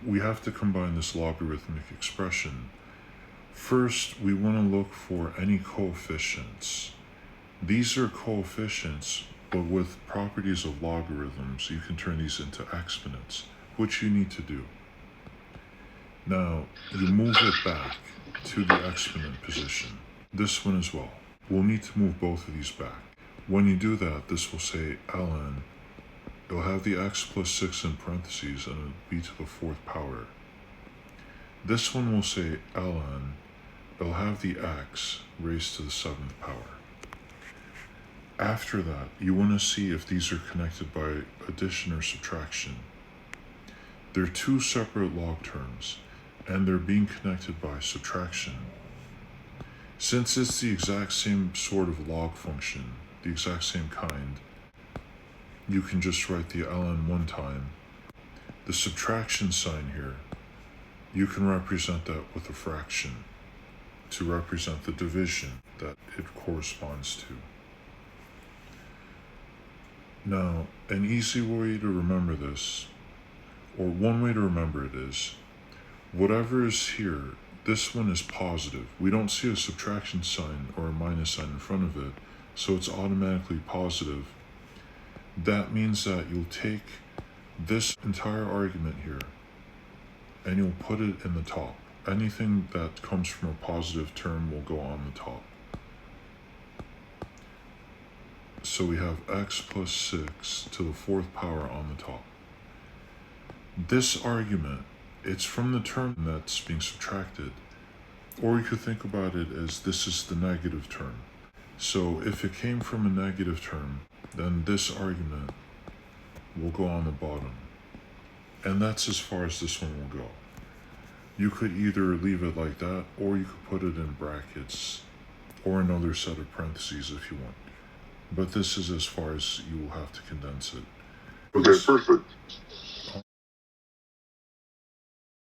we have to combine this logarithmic expression. First, we want to look for any coefficients. These are coefficients, but with properties of logarithms, you can turn these into exponents, which you need to do. Now, you move it back to the exponent position. This one as well. We'll need to move both of these back. When you do that, this will say ln. It'll have the x+6 in parentheses and it'll be to the 4th power. This one will say ln. It'll have the x raised to the 7th power. After that, you want to see if these are connected by addition or subtraction. They're two separate log terms, and they're being connected by subtraction. Since it's the exact same sort of log function, the exact same kind, you can just write the ln one time. The subtraction sign here, you can represent that with a fraction to represent the division that it corresponds to. Now, an easy way to remember this, or one way to remember it is, whatever is here, this one is positive. We don't see a subtraction sign or a minus sign in front of it, so it's automatically positive. That means that you'll take this entire argument here and you'll put it in the top. Anything that comes from a positive term will go on the top. So we have x+6 to the 4th power on the top. This argument, it's from the term that's being subtracted. Or you could think about it as this is the negative term. So if it came from a negative term, then this argument will go on the bottom. And that's as far as this one will go. You could either leave it like that, or you could put it in brackets, or another set of parentheses if you want. But this is as far as you will have to condense it. Okay, perfect.